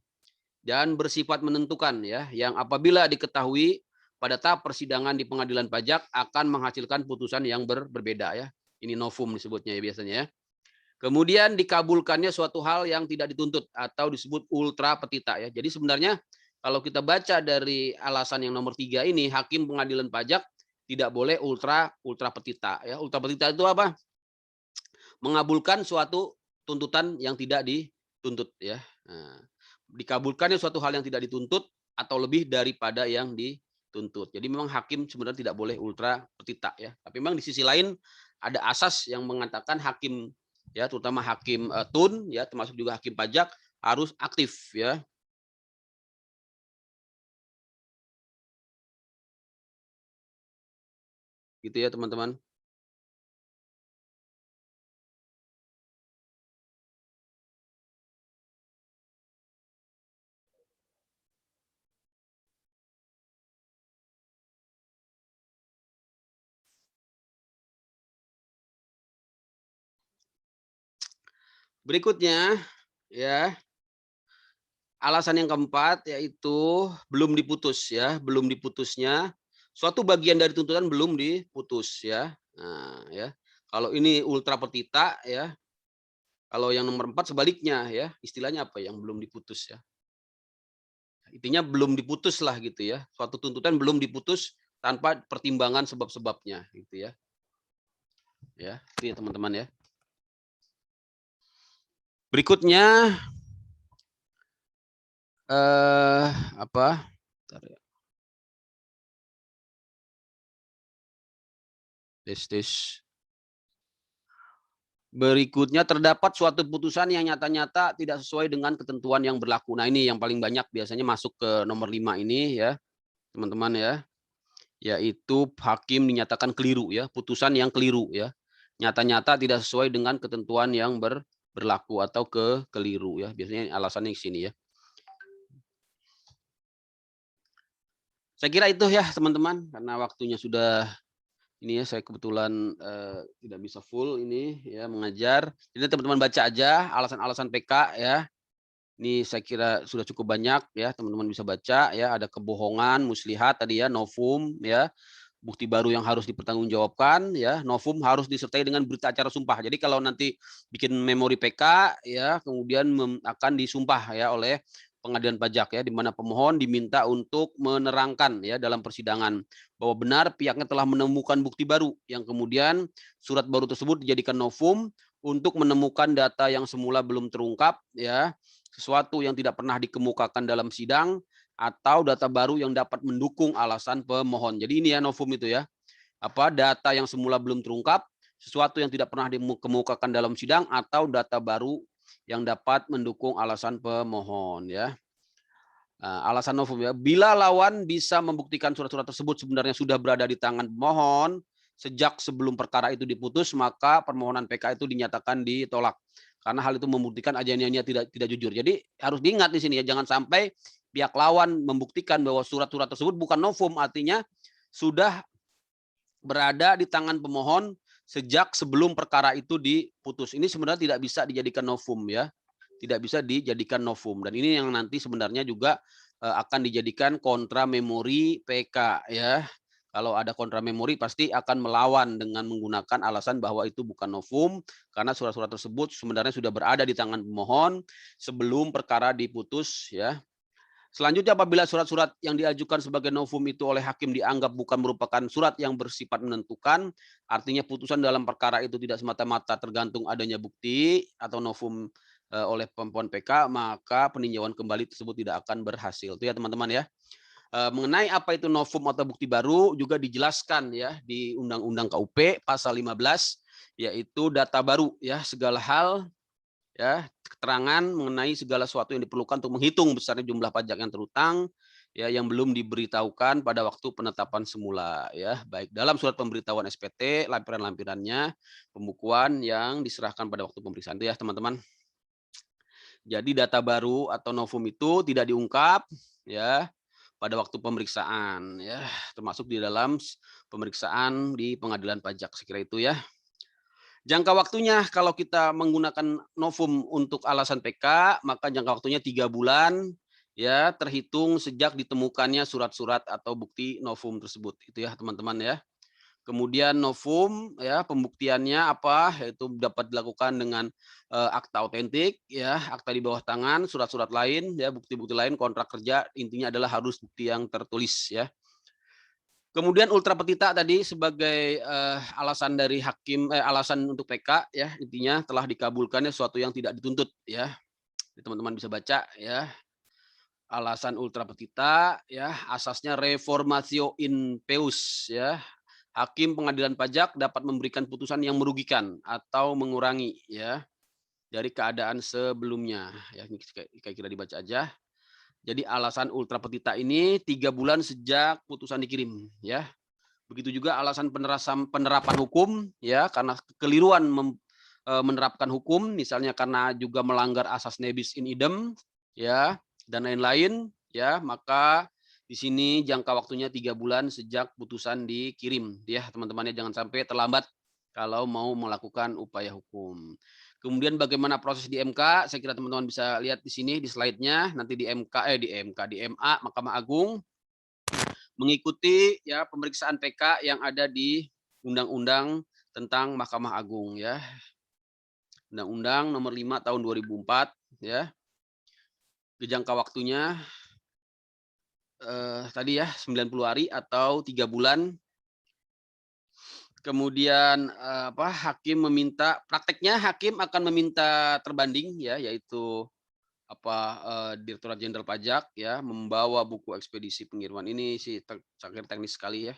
dan bersifat menentukan ya, yang apabila diketahui pada tahap persidangan di pengadilan pajak akan menghasilkan putusan yang berbeda ya. Ini novum disebutnya ya biasanya ya. Kemudian dikabulkannya suatu hal yang tidak dituntut atau disebut ultra petita ya. Jadi sebenarnya kalau kita baca dari alasan yang nomor 3 ini, hakim pengadilan pajak tidak boleh ultra petita ya. Ultra petita itu apa? Mengabulkan suatu tuntutan yang tidak dituntut ya. Nah, dikabulkannya suatu hal yang tidak dituntut atau lebih daripada yang dituntut. Jadi memang hakim sebenarnya tidak boleh ultra petita ya. Tapi memang di sisi lain ada asas yang mengatakan hakim ya, terutama hakim tun ya, termasuk juga hakim pajak harus aktif ya. Gitu ya teman-teman. Berikutnya ya, alasan yang keempat yaitu belum diputus ya, belum diputusnya suatu bagian dari tuntutan belum diputus ya. Nah, ya. Kalau ini ultra petita ya, kalau yang nomor 4 sebaliknya ya, istilahnya apa yang belum diputus ya. Intinya belum diputus lah gitu ya. Suatu tuntutan belum diputus tanpa pertimbangan sebab-sebabnya gitu ya. Ya, itu ya teman-teman ya. Berikutnya apa? Bentar ya. Tes. Berikutnya terdapat suatu putusan yang nyata-nyata tidak sesuai dengan ketentuan yang berlaku. Nah, ini yang paling banyak biasanya masuk ke nomor 5 ini ya, teman-teman ya. Yaitu hakim dinyatakan keliru ya, putusan yang keliru ya. Nyata-nyata tidak sesuai dengan ketentuan yang berlaku atau keliru ya. Biasanya alasannya di sini ya. Saya kira itu ya teman-teman, karena waktunya sudah ini ya, saya kebetulan tidak bisa full ini ya mengajar. Jadi teman-teman baca aja alasan-alasan PK ya. Ini saya kira sudah cukup banyak ya, teman-teman bisa baca ya, ada kebohongan, muslihat tadi ya, novum ya, bukti baru yang harus dipertanggungjawabkan ya, novum harus disertai dengan berita acara sumpah. Jadi kalau nanti bikin memori PK ya, kemudian akan disumpah ya oleh pengadilan pajak ya, di mana pemohon diminta untuk menerangkan ya dalam persidangan bahwa benar pihaknya telah menemukan bukti baru yang kemudian surat baru tersebut dijadikan novum untuk menemukan data yang semula belum terungkap ya, sesuatu yang tidak pernah dikemukakan dalam sidang atau data baru yang dapat mendukung alasan pemohon. Jadi ini ya novum itu ya. Apa data yang semula belum terungkap, sesuatu yang tidak pernah dikemukakan dalam sidang atau data baru yang dapat mendukung alasan pemohon ya. Nah, alasan novum ya. Bila lawan bisa membuktikan surat-surat tersebut sebenarnya sudah berada di tangan pemohon sejak sebelum perkara itu diputus, maka permohonan PK itu dinyatakan ditolak. Karena hal itu membuktikan adanya tidak jujur. Jadi harus diingat di sini ya, jangan sampai pihak lawan membuktikan bahwa surat-surat tersebut bukan novum, artinya sudah berada di tangan pemohon sejak sebelum perkara itu diputus. Ini sebenarnya tidak bisa dijadikan novum ya, tidak bisa dijadikan novum. Dan ini yang nanti sebenarnya juga akan dijadikan kontra memori PK ya. Kalau ada kontra memori pasti akan melawan dengan menggunakan alasan bahwa itu bukan novum karena surat-surat tersebut sebenarnya sudah berada di tangan pemohon sebelum perkara diputus ya. Selanjutnya apabila surat-surat yang diajukan sebagai novum itu oleh hakim dianggap bukan merupakan surat yang bersifat menentukan, artinya putusan dalam perkara itu tidak semata-mata tergantung adanya bukti atau novum oleh pemohon PK, maka peninjauan kembali tersebut tidak akan berhasil. Itu ya teman-teman ya. Mengenai apa itu novum atau bukti baru juga dijelaskan ya di Undang-Undang KUP pasal 15, yaitu data baru ya, segala hal ya, keterangan mengenai segala sesuatu yang diperlukan untuk menghitung besarnya jumlah pajak yang terutang ya, yang belum diberitahukan pada waktu penetapan semula ya, baik dalam surat pemberitahuan SPT, lampiran-lampirannya, pembukuan yang diserahkan pada waktu pemeriksaan itu ya teman-teman. Jadi data baru atau novum itu tidak diungkap ya pada waktu pemeriksaan ya, termasuk di dalam pemeriksaan di pengadilan pajak, sekira itu ya. Jangka waktunya kalau kita menggunakan novum untuk alasan PK, maka jangka waktunya 3 bulan ya, terhitung sejak ditemukannya surat-surat atau bukti novum tersebut. Itu ya teman-teman ya. Kemudian novum ya, pembuktiannya apa? Yaitu dapat dilakukan dengan akta otentik ya, akta di bawah tangan, surat-surat lain ya, bukti-bukti lain, kontrak kerja, intinya adalah harus bukti yang tertulis ya. Kemudian ultra petita tadi sebagai alasan dari hakim, alasan untuk PK ya, intinya telah dikabulkannya sesuatu yang tidak dituntut ya. Teman-teman bisa baca ya. Alasan ultra petita ya, asasnya reformatio in peus ya. Hakim pengadilan pajak dapat memberikan putusan yang merugikan atau mengurangi ya dari keadaan sebelumnya. Ya, ini kira-kira dibaca aja. Jadi alasan ultra petita ini 3 bulan sejak putusan dikirim ya. Begitu juga alasan penerapan hukum ya, karena kekeliruan menerapkan hukum, misalnya karena juga melanggar asas nebis in idem ya, dan lain-lain ya, maka di sini jangka waktunya 3 bulan sejak putusan dikirim ya, teman-teman ya, jangan sampai terlambat kalau mau melakukan upaya hukum. Kemudian bagaimana proses di MK? Saya kira teman-teman bisa lihat di sini di slide-nya, nanti di di MA, Mahkamah Agung, mengikuti ya pemeriksaan PK yang ada di Undang-Undang tentang Mahkamah Agung ya. Undang-Undang Nomor 5 Tahun 2004 ya. Jangka waktunya tadi ya 90 hari atau 3 bulan. Kemudian hakim meminta, prakteknya hakim akan meminta terbanding ya, yaitu Direktorat Jenderal Pajak ya membawa buku ekspedisi pengiriman. Ini sih sangat teknis sekali ya.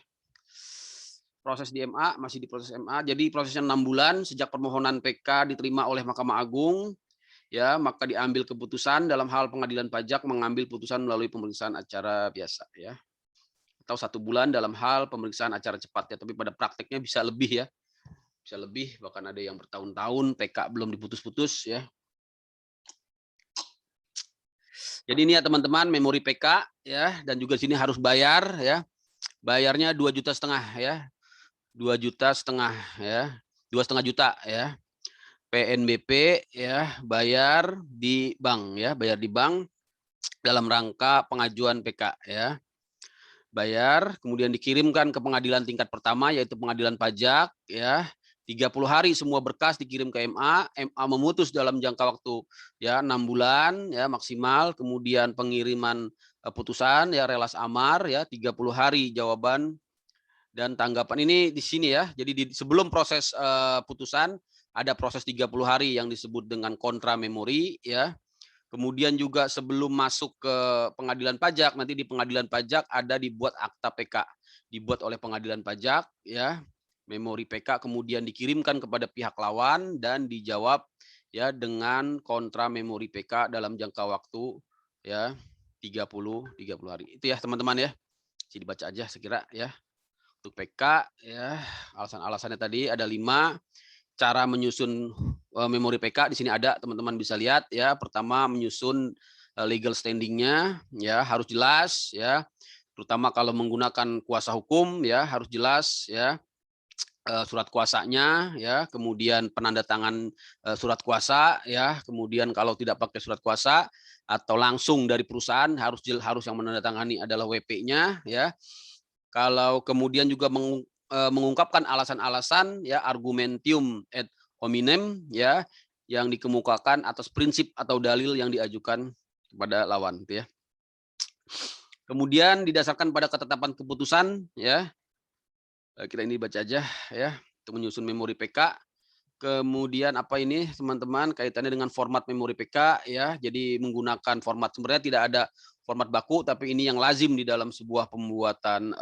Proses di MA masih di proses MA. Jadi prosesnya 6 bulan sejak permohonan PK diterima oleh Mahkamah Agung ya, maka diambil keputusan dalam hal pengadilan pajak mengambil putusan melalui pemeriksaan acara biasa ya. Atau 1 bulan dalam hal pemeriksaan acara cepat ya, tapi pada prakteknya bisa lebih ya. Bisa lebih, bahkan ada yang bertahun-tahun PK belum diputus-putus ya. Jadi ini ya teman-teman memori PK ya, dan juga sini harus bayar ya. Bayarnya 2,5 juta ya. 2,5 juta ya. 2,5 juta ya. PNBP ya, bayar di bank ya, bayar di bank dalam rangka pengajuan PK ya. Bayar, kemudian dikirimkan ke pengadilan tingkat pertama yaitu pengadilan pajak ya. 30 hari semua berkas dikirim ke MA, MA memutus dalam jangka waktu ya 6 bulan ya maksimal, kemudian pengiriman putusan ya relas amar ya 30 hari jawaban dan tanggapan ini di sini ya. Jadi sebelum proses putusan ada proses 30 hari yang disebut dengan kontra memori ya. Kemudian juga sebelum masuk ke pengadilan pajak, nanti di pengadilan pajak ada dibuat akta PK, dibuat oleh pengadilan pajak ya, memori PK kemudian dikirimkan kepada pihak lawan dan dijawab ya dengan kontra memori PK dalam jangka waktu ya 30 hari. Itu ya teman-teman ya. Bisa dibaca aja sekira ya. Untuk PK ya, alasan-alasannya tadi ada 5. Cara menyusun memori PK di sini ada, teman-teman bisa lihat ya. Pertama menyusun legal standing-nya ya harus jelas ya. Terutama kalau menggunakan kuasa hukum ya harus jelas ya. Surat kuasanya ya, kemudian penandatangan surat kuasa ya, kemudian kalau tidak pakai surat kuasa atau langsung dari perusahaan harus yang menandatangani adalah WP-nya ya. Kalau kemudian juga mengungkapkan alasan-alasan ya argumentium ad hominem ya yang dikemukakan atas prinsip atau dalil yang diajukan kepada lawan gitu ya. Kemudian didasarkan pada ketetapan keputusan ya. Kita ini baca aja ya untuk menyusun memori PK. Kemudian apa ini teman-teman kaitannya dengan format memori PK ya. Jadi menggunakan format sebenarnya tidak ada format baku tapi ini yang lazim di dalam sebuah pembuatan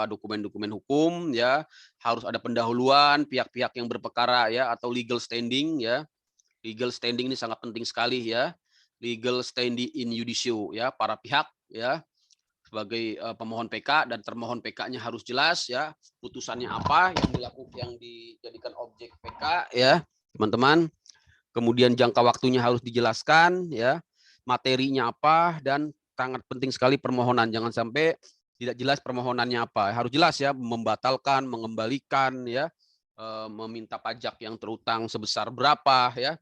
dokumen-dokumen hukum ya. Harus ada pendahuluan pihak-pihak yang berperkara ya atau legal standing ya. Legal standing ini sangat penting sekali ya. Legal standing in judicio ya, para pihak ya sebagai pemohon PK dan termohon PK-nya harus jelas ya, putusannya apa yang dijadikan objek PK ya, teman-teman. Kemudian jangka waktunya harus dijelaskan ya, materinya apa dan sangat penting sekali permohonan, jangan sampai tidak jelas permohonannya apa. Harus jelas ya, membatalkan, mengembalikan ya, meminta pajak yang terutang sebesar berapa ya.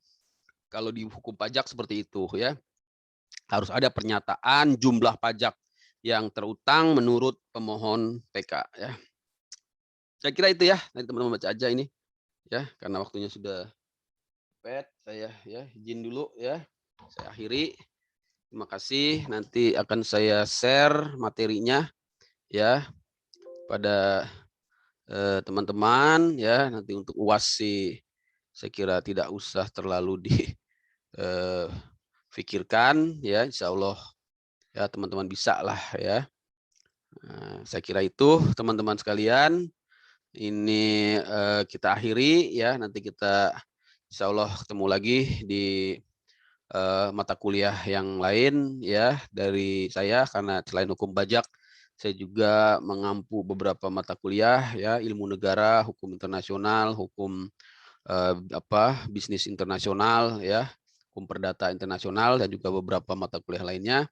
Kalau di hukum pajak seperti itu ya. Harus ada pernyataan jumlah pajak yang terutang menurut pemohon PK ya. Saya kira itu ya, nanti teman-teman baca aja ini ya, karena waktunya sudah mepet. Saya ya izin dulu ya. Saya akhiri. Terima kasih. Nanti akan saya share materinya ya pada teman-teman ya. Nanti untuk UAS sih saya kira tidak usah terlalu difikirkan ya. Insya Allah ya teman-teman bisa lah ya. Nah, saya kira itu teman-teman sekalian. Ini kita akhiri ya. Nanti kita insya Allah ketemu lagi di mata kuliah yang lain ya dari saya, karena selain hukum pajak saya juga mengampu beberapa mata kuliah ya, ilmu negara, hukum internasional, hukum bisnis internasional ya, hukum perdata internasional dan juga beberapa mata kuliah lainnya.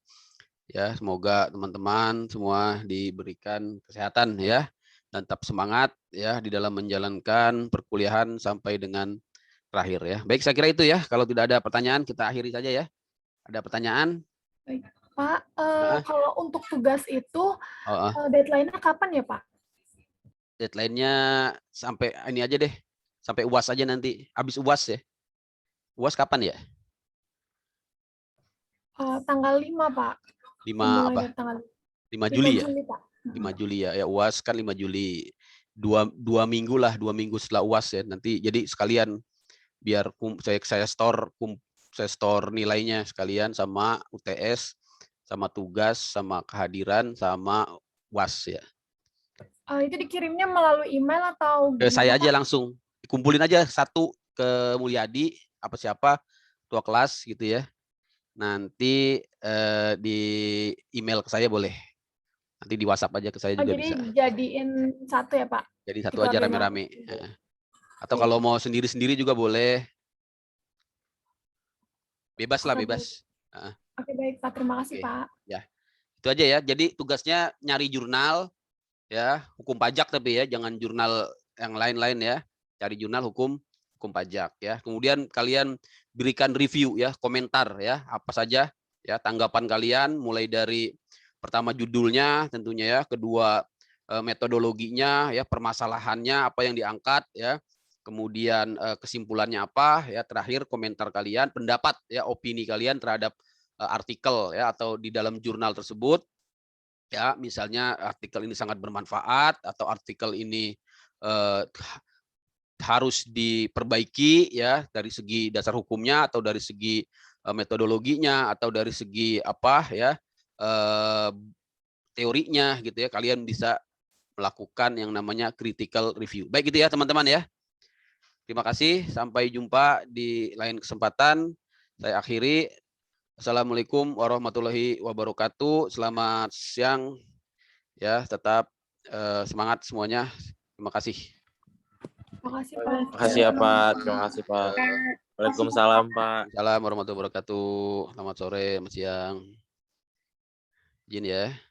Ya, semoga teman-teman semua diberikan kesehatan ya dan tetap semangat ya di dalam menjalankan perkuliahan sampai dengan terakhir ya. Baik, saya kira itu ya. Kalau tidak ada pertanyaan kita akhiri saja ya. Ada pertanyaan?
Baik, Pak, kalau untuk tugas itu
Oh,
deadline-nya kapan ya, Pak?
deadline-nya sampai ini aja deh. Sampai UAS aja nanti. Habis UAS ya. UAS kapan ya?
Tanggal 5, Pak.
5
Mulai
apa?
dari tanggal
5
5
Juli ya?
Juli, Pak.
5 Juli ya. Ya UAS kan 5 Juli. Dua minggu lah, 2 minggu setelah UAS ya. Nanti jadi sekalian biar saya store nilainya sekalian sama UTS, sama tugas, sama kehadiran, sama UAS ya.
Itu dikirimnya melalui email atau
Ke saya
gimana,
aja
Pak?
langsung. Dikumpulin aja satu ke Mulyadi, apa siapa, ketua kelas gitu ya. Nanti di email ke saya boleh. Nanti di WhatsApp aja ke saya juga
Jadi
bisa.
jadiin satu ya, Pak?
Jadi satu aja
Dikoordinat.
rame-rame. Atau kalau mau sendiri-sendiri juga boleh. Bebas lah,
Oke, baik.
bebas.
Oke, baik, Pak. Terima kasih,
Oke.
Pak.
Ya, itu aja ya. Jadi tugasnya nyari jurnal ya, hukum pajak tapi ya, jangan jurnal yang lain-lain ya. Cari jurnal hukum hukum pajak ya. Kemudian kalian berikan review ya, komentar ya, apa saja ya tanggapan kalian mulai dari pertama judulnya tentunya ya, kedua metodologinya ya, permasalahannya apa yang diangkat ya. Kemudian kesimpulannya apa ya, terakhir komentar kalian, pendapat ya, opini kalian terhadap artikel ya atau di dalam jurnal tersebut. Ya, misalnya artikel ini sangat bermanfaat atau artikel ini harus diperbaiki ya dari segi dasar hukumnya atau dari segi metodologinya atau dari segi apa ya teorinya gitu ya. Kalian bisa melakukan yang namanya critical review. Baik gitu ya teman-teman ya. Terima kasih, sampai jumpa di lain kesempatan. Saya akhiri. Assalamualaikum warahmatullahi wabarakatuh. Selamat siang ya, tetap semangat semuanya. Terima kasih.
Terima kasih Pak.
Terima kasih ya Pak. Terima kasih Pak. Waalaikumsalam Pak.
Assalamualaikum warahmatullahi wabarakatuh. Selamat sore, selamat siang. Izin ya.